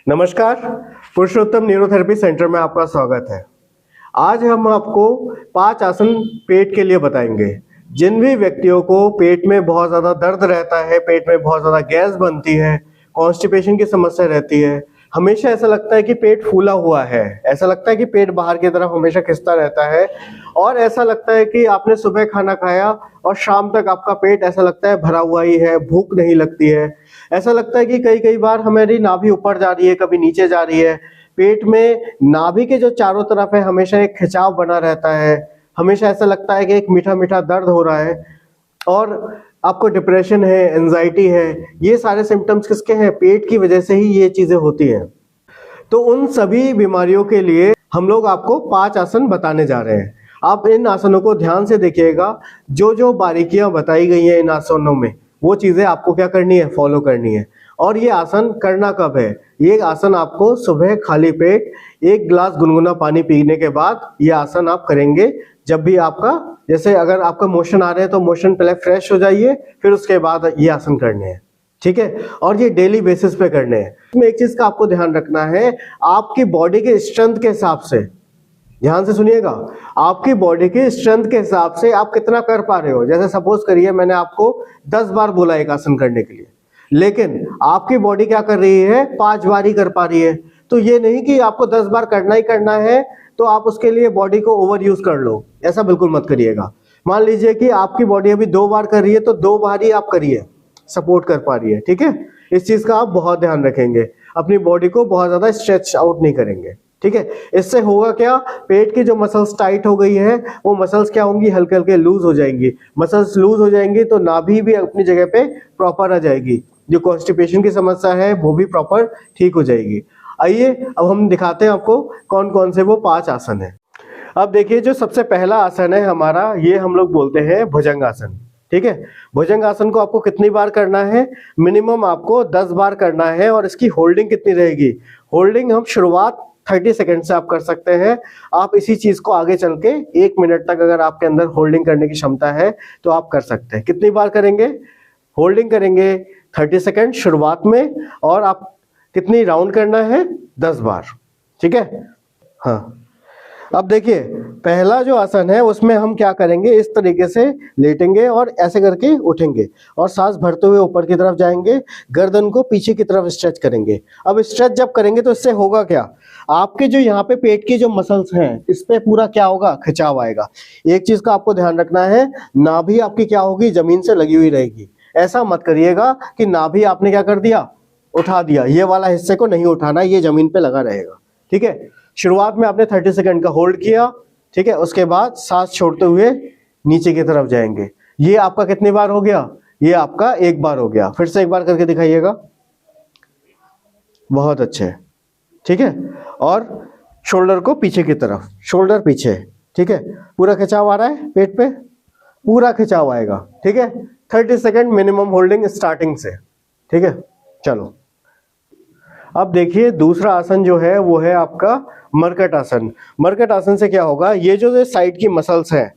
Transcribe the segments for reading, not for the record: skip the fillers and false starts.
नमस्कार, पुरुषोत्तम neurotherapy centre में आपका स्वागत है। आज हम आपको 5 आसन पेट के लिए बताएंगे। जिन भी व्यक्तियों को पेट में बहुत ज़्यादा दर्द रहता है, पेट में बहुत ज़्यादा गैस बनती है, कॉन्स्टिपेशन की समस्या रहती है, हमेशा ऐसा लगता है कि पेट फूला हुआ है, ऐसा लगता है कि पेट बाहर की तरफ हमेशा खिंचता रहता है और ऐसा लगता है कि आपने सुबह खाना खाया और शाम तक आपका पेट ऐसा लगता है भरा हुआ ही है, भूख नहीं लगती है। ऐसा लगता है कि कई बार हमारी नाभि ऊपर जा रही है, कभी नीचे जा रही है। पेट में नाभि के जो चारों तरफ है हमेशा एक खिंचाव बना रहता है। हमेशा ऐसा लगता है कि एक मीठा मीठा दर्द हो रहा है और आपको डिप्रेशन है, एंजाइटी है। ये सारे सिम्टम्स किसके हैं? पेट की वजह से ही ये चीजें होती हैं। तो उन सभी बीमारियों के लिए हम लोग आपको 5 आसन बताने जा रहे हैं। आप इन आसनों को ध्यान से देखिएगा। जो जो बारीकियां बताई गई हैं इन आसनों में, वो चीजें आपको क्या करनी है? फॉलो करनी है। और ये आसन करना कब है? ये आसन आपको सुबह खाली पेट 1 गिलास गुनगुना पानी पीने के बाद ये आसन आप करेंगे। जब भी आपका, जैसे अगर आपका मोशन आ रहे हैं तो मोशन पहले फ्रेश हो जाइए, फिर उसके बाद ये आसन करने हैं, ठीक है? और ये डेली बेसिस पे करने हैं। इसमें एक चीज का आपको ध्यान रखना है, आपकी बॉडी के स्ट्रेंथ के हिसाब से, ध्यान से सुनिएगा, आपकी बॉडी के स्ट्रेंथ के हिसाब से आप कितना कर पा रहे हो। जैसे सपोज करिए मैंने आपको 10 बार बोला एक आसन करने के लिए, लेकिन आपकी बॉडी क्या कर रही है? 5 बार ही कर पा रही है। तो ये नहीं कि आपको 10 बार करना ही करना है तो आप उसके लिए बॉडी को ओवर यूज कर लो, ऐसा बिल्कुल मत करिएगा। मान लीजिए कि आपकी बॉडी अभी 2 बार कर रही है तो 2 बार ही आप करिए, सपोर्ट कर पा रही है, ठीक है? इस चीज का आप बहुत ध्यान रखेंगे, अपनी बॉडी को बहुत ज्यादा स्ट्रेच आउट नहीं करेंगे, ठीक है? इससे होगा क्या? पेट की जो मसल्स टाइट हो गई है वो मसल्स क्या होंगी? हल्के हल्के लूज हो जाएंगी। मसल्स लूज हो जाएंगी तो नाभि भी अपनी जगह पे प्रॉपर आ जाएगी। जो कॉन्स्टिपेशन की समस्या है वो भी प्रॉपर ठीक हो जाएगी। आइए अब हम दिखाते हैं आपको कौन कौन से वो 5 आसन है। अब देखिए, जो सबसे पहला आसन है हमारा, ये हम लोग बोलते हैं भुजंगासन, ठीक है? भुजंगासन को आपको कितनी बार करना है? मिनिमम आपको 10 बार करना है। और इसकी होल्डिंग कितनी रहेगी? होल्डिंग हम शुरुआत 30 सेकंड से आप कर सकते हैं। आप इसी चीज को आगे चल के 1 मिनट तक अगर आपके अंदर होल्डिंग करने की क्षमता है तो आप कर सकते हैं। कितनी बार करेंगे? होल्डिंग करेंगे 30 सेकंड शुरुआत में, और आप कितनी राउंड करना है? 10 बार, ठीक है? हाँ, अब देखिए पहला जो आसन है उसमें हम क्या करेंगे? इस तरीके से लेटेंगे और ऐसे करके उठेंगे और सांस भरते हुए ऊपर की तरफ जाएंगे, गर्दन को पीछे की तरफ स्ट्रेच करेंगे। अब स्ट्रेच जब करेंगे तो इससे होगा क्या? आपके जो यहाँ पे पेट की जो मसल्स हैं इस पे पूरा क्या होगा? खिंचाव आएगा। एक चीज का आपको ध्यान रखना है, नाभि आपकी क्या होगी? जमीन से लगी हुई रहेगी। ऐसा मत करिएगा कि नाभि आपने क्या कर दिया? उठा दिया। ये वाला हिस्से को नहीं उठाना, ये जमीन पे लगा रहेगा, ठीक है? शुरुआत में आपने 30 सेकंड का होल्ड किया, ठीक है? उसके बाद सांस छोड़ते हुए नीचे की तरफ जाएंगे। ये आपका कितनी बार हो गया? ये आपका 1 बार हो गया। फिर से 1 बार करके दिखाइएगा। बहुत अच्छे, ठीक है? और शोल्डर को पीछे की तरफ, शोल्डर पीछे, ठीक है? पूरा खिंचाव आ रहा है पेट पे, पूरा खिंचाव आएगा, ठीक है? 30 सेकंड मिनिमम होल्डिंग स्टार्टिंग से, ठीक है? चलो अब देखिए दूसरा आसन जो है वो है आपका मरकट आसन। मरकट आसन से क्या होगा? ये जो साइड की मसल्स हैं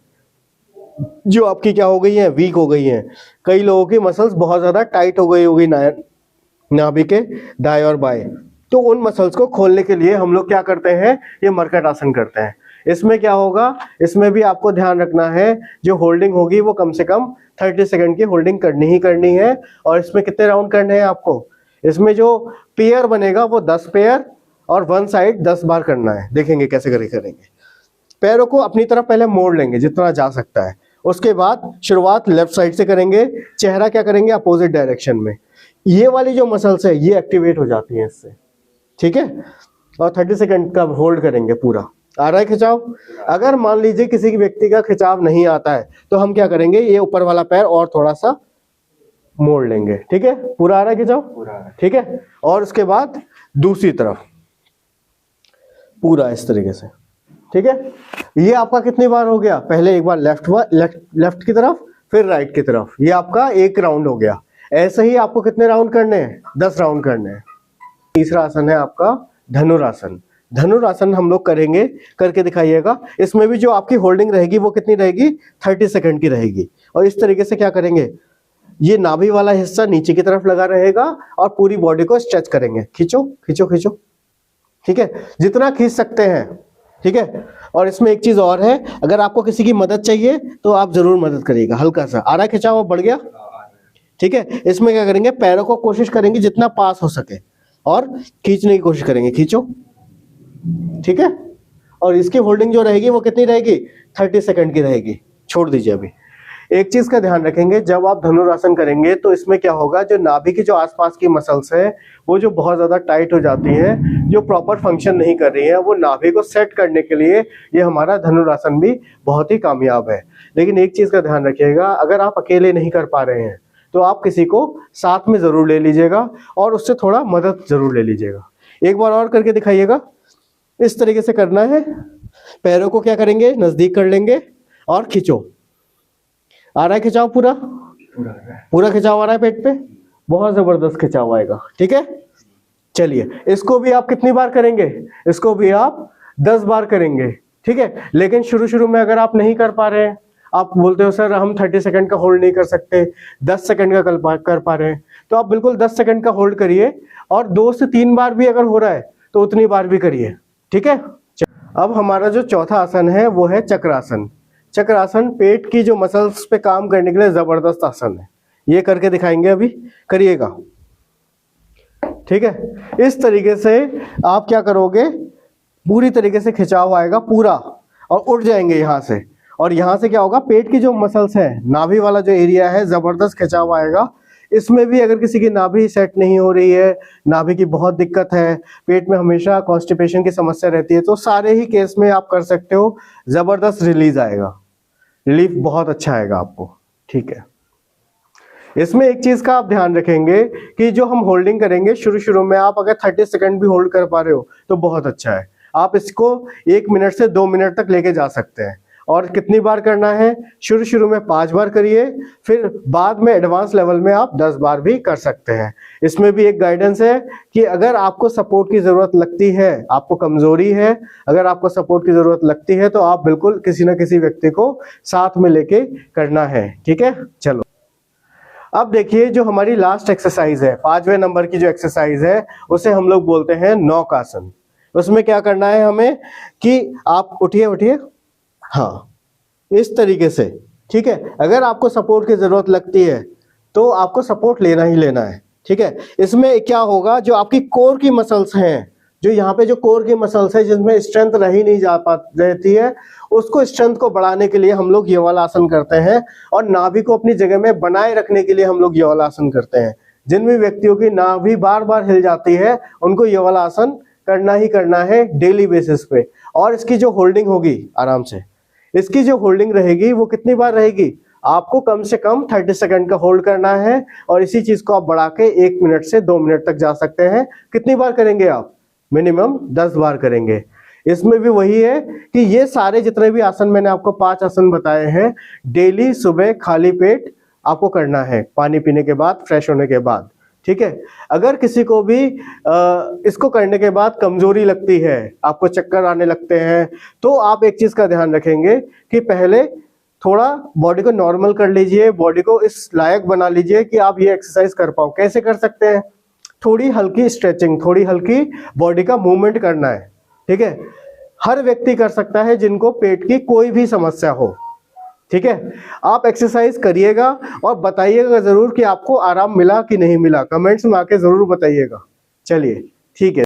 जो आपकी क्या हो गई हैं? वीक हो गई हैं। कई लोगों की मसल्स बहुत ज्यादा टाइट हो गई होगी नाभि के दाएं और बाएं। तो उन मसल्स को खोलने के लिए हम लोग क्या करते हैं? ये मरकट आसन करते हैं। इसमें क्या होगा? इसमें भी आपको ध्यान रखना है, जो होल्डिंग होगी वो कम से कम 30 सेकंड की होल्डिंग करनी ही करनी है। और इसमें कितने राउंड करने हैं आपको? इसमें जो पेयर बनेगा वो 10 पेयर और 1 साइड 10 बार करना है। देखेंगे कैसे करेंगे। पैरों को अपनी तरफ पहले मोड़ लेंगे जितना जा सकता है। उसके बाद शुरुआत लेफ्ट साइड से करेंगे। चेहरा क्या करेंगे? अपोजिट डायरेक्शन में। ये वाली जो मसल्स है ये एक्टिवेट हो जाती है इससे, ठीक है? और 30 सेकंड का होल्ड करेंगे पूरा। आ रहा है खिंचाव? अगर मान लीजिए किसी व्यक्ति का खिंचाव नहीं आता है तो हम क्या करेंगे? ये ऊपर वाला पैर और थोड़ा सा मोड़ लेंगे, ठीक है? पूरा आ रहा है खिंचाव? पूरा, ठीक है? और उसके बाद दूसरी तरफ पूरा इस तरीके से, ठीक है? ये आपका कितनी बार हो गया? पहले 1 बार लेफ्ट की तरफ, फिर राइट की तरफ। ये आपका 1 राउंड हो गया। ऐसे ही आपको कितने राउंड करने हैं? 10 राउंड करने हैं। तीसरा आसन है आपका धनुरासन। धनुरासन हम लोग करेंगे, करके दिखाइएगा। इसमें भी जो आपकी होल्डिंग रहेगी वो कितनी रहेगी? 30 सेकंड की रहेगी। और इस तरीके से क्या करेंगे? ये नाभि वाला हिस्सा नीचे की तरफ लगा रहेगा और पूरी बॉडी को स्ट्रेच करेंगे। खींचो खींचो खींचो, ठीक है, जितना खींच सकते हैं, ठीक है। और इसमें एक चीज और है, अगर आपको किसी की मदद चाहिए तो आप जरूर मदद करिएगा। हल्का सा आ रहा है खिंचाव, बढ़ गया, ठीक है। इसमें क्या करेंगे, पैरों को कोशिश करेंगे जितना पास हो सके और खींचने की कोशिश करेंगे। खींचो, ठीक है। और इसकी होल्डिंग जो रहेगी वो कितनी रहेगी, 30 सेकंड की रहेगी। छोड़ दीजिए। अभी एक चीज का ध्यान रखेंगे, जब आप धनुरासन करेंगे तो इसमें क्या होगा, जो नाभि की जो आसपास की मसल्स है वो जो बहुत ज्यादा टाइट हो जाती हैं, जो प्रॉपर फंक्शन नहीं कर रही है, वो नाभि को सेट करने के लिए ये हमारा धनुरासन भी बहुत ही कामयाब है। लेकिन एक चीज का ध्यान रखिएगा, अगर आप अकेले नहीं कर पा रहे हैं तो आप किसी को साथ में जरूर ले लीजिएगा और उससे थोड़ा मदद जरूर ले लीजिएगा। एक बार और करके दिखाइएगा। इस तरीके से करना है, पैरों को क्या करेंगे, नजदीक कर लेंगे और खींचो। आ रहा है खिंचाव, पूरा खिंचाव आ रहा है पेट पे, बहुत जबरदस्त खिंचाव आएगा, ठीक है। चलिए, इसको भी आप कितनी बार करेंगे, इसको भी आप 10 बार करेंगे, ठीक है। लेकिन शुरू शुरू में अगर आप नहीं कर पा रहे हैं, आप बोलते हो सर हम 30 सेकंड का होल्ड नहीं कर सकते, 10 सेकंड का कर पा रहे हैं, तो आप बिल्कुल 10 सेकंड का होल्ड करिए और 2 से 3 बार भी अगर हो रहा है तो उतनी बार भी करिए, ठीक है। अब हमारा जो चौथा आसन है वो है चक्रासन। चक्रासन पेट की जो मसल्स पे काम करने के लिए जबरदस्त आसन है। ये करके दिखाएंगे, अभी करिएगा, ठीक है। इस तरीके से आप क्या करोगे, पूरी तरीके से खिंचाव आएगा पूरा और उठ जाएंगे यहाँ से। और यहाँ से क्या होगा, पेट की जो मसल्स है, नाभि वाला जो एरिया है, जबरदस्त खिंचाव आएगा। इसमें भी अगर किसी की नाभि सेट नहीं हो रही है, नाभि की बहुत दिक्कत है, पेट में हमेशा कॉन्स्टिपेशन की समस्या रहती है, तो सारे ही केस में आप कर सकते हो। जबरदस्त रिलीज आएगा, रिलीफ बहुत अच्छा आएगा आपको, ठीक है। इसमें एक चीज का आप ध्यान रखेंगे कि जो हम होल्डिंग करेंगे, शुरू शुरू में आप अगर 30 सेकंड भी होल्ड कर पा रहे हो तो बहुत अच्छा है। आप इसको 1 मिनट से 2 मिनट तक लेके जा सकते हैं। और कितनी बार करना है, शुरू शुरू में 5 बार करिए, फिर बाद में एडवांस लेवल में आप 10 बार भी कर सकते हैं। इसमें भी एक गाइडेंस है कि अगर आपको सपोर्ट की जरूरत लगती है, आपको कमजोरी है, अगर आपको सपोर्ट की जरूरत लगती है तो आप बिल्कुल किसी ना किसी व्यक्ति को साथ में लेके करना है, ठीक है। चलो, अब देखिए जो हमारी लास्ट एक्सरसाइज है, 5वें नंबर की जो एक्सरसाइज है, उसे हम लोग बोलते हैं नौकासन। उसमें क्या करना है हमें कि आप उठिए, हाँ, इस तरीके से, ठीक है। अगर आपको सपोर्ट की जरूरत लगती है तो आपको सपोर्ट लेना ही लेना है, ठीक है। इसमें क्या होगा, जो आपकी कोर की मसल्स हैं, जो यहाँ पे जो कोर की मसल्स है जिसमें स्ट्रेंथ रही नहीं जा रहती है, उसको स्ट्रेंथ को बढ़ाने के लिए हम लोग ये वाला आसन करते हैं। और नाभि को अपनी जगह में बनाए रखने के लिए हम लोग ये वाला आसन करते हैं। जिन भी व्यक्तियों की नाभि बार बार हिल जाती है, उनको ये वाला आसन करना ही करना है डेली बेसिस पे। और इसकी जो होल्डिंग होगी, आराम से इसकी जो होल्डिंग रहेगी वो कितनी बार रहेगी, आपको कम से कम 30 सेकंड का होल्ड करना है। और इसी चीज को आप बढ़ा के 1 मिनट से 2 मिनट तक जा सकते हैं। कितनी बार करेंगे आप, मिनिमम 10 बार करेंगे। इसमें भी वही है कि ये सारे जितने भी आसन मैंने आपको 5 आसन बताए हैं, डेली सुबह खाली पेट आपको करना है, पानी पीने के बाद, फ्रेश होने के बाद, ठीक है। अगर किसी को भी इसको करने के बाद कमजोरी लगती है, आपको चक्कर आने लगते हैं, तो आप एक चीज का ध्यान रखेंगे कि पहले थोड़ा बॉडी को नॉर्मल कर लीजिए, बॉडी को इस लायक बना लीजिए कि आप ये एक्सरसाइज कर पाओ। कैसे कर सकते हैं, थोड़ी हल्की स्ट्रेचिंग, थोड़ी हल्की बॉडी का मूवमेंट करना है, ठीक है। हर व्यक्ति कर सकता है जिनको पेट की कोई भी समस्या हो, ठीक है। आप एक्सरसाइज करिएगा और बताइएगा जरूर कि आपको आराम मिला कि नहीं मिला, कमेंट्स में आके जरूर बताइएगा। चलिए, ठीक है।